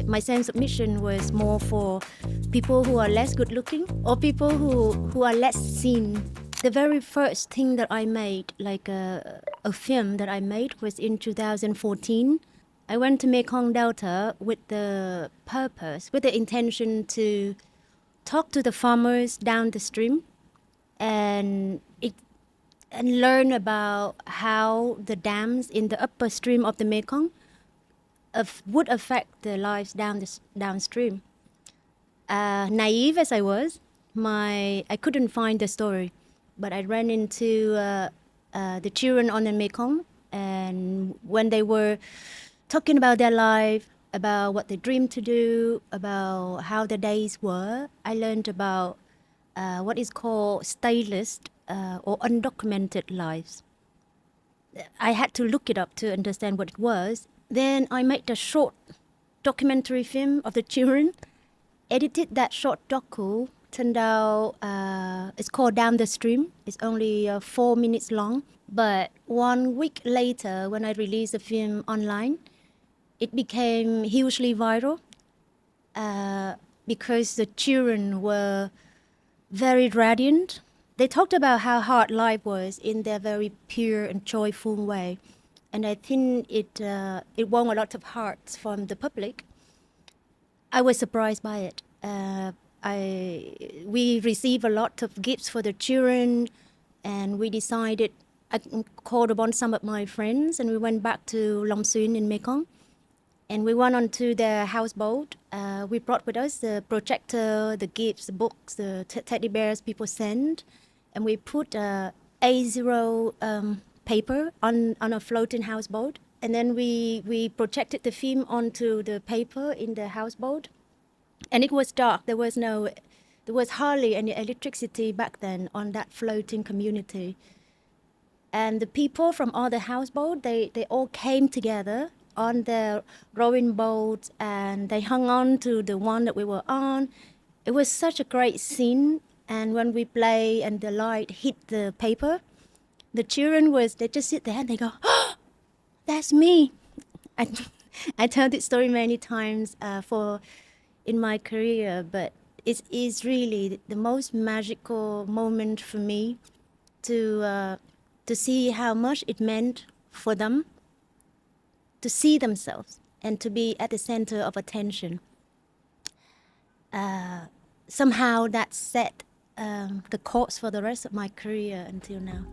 my sense of mission was more for people who are less good looking or people who are less seen. The very first thing that I made, like a film that I made, was in 2014. I went to Mekong Delta with the purpose, with the intention to talk to the farmers down the stream and learn about how the dams in the upper stream of the Mekong would affect the lives downstream. Naive as I was, I couldn't find the story, but I ran into the children on the Mekong, and when they were talking about their life, about what they dreamed to do, about how the days were, I learned about what is called stateless or undocumented lives. I had to look it up to understand what it was. Then I made a short documentary film of the children, edited that short docu, turned out it's called Down the Stream. It's only 4 minutes long. But 1 week later, when I released the film online, it became hugely viral because the children were very radiant. They talked about how hard life was in their very pure and joyful way. And I think it won a lot of hearts from the public. I was surprised by it. We received a lot of gifts for the children, and we decided, I called upon some of my friends, and we went back to Long Xuyên in Mekong. And we went onto their houseboat. We brought with us the projector, the gifts, the books, the teddy bears people sent. And we put A0 paper on a floating houseboat. And then we projected the film onto the paper in the houseboat. And it was dark. There was hardly any electricity back then on that floating community. And the people from all the houseboat, they all came together on the rowing boat, and they hung on to the one that we were on. It was such a great scene. And when we play and the light hit the paper, the children they just sit there and they go, "Oh, that's me." I tell this story many times in my career, but it is really the most magical moment for me to see how much it meant for them to see themselves and to be at the center of attention. Somehow that set the course for the rest of my career until now.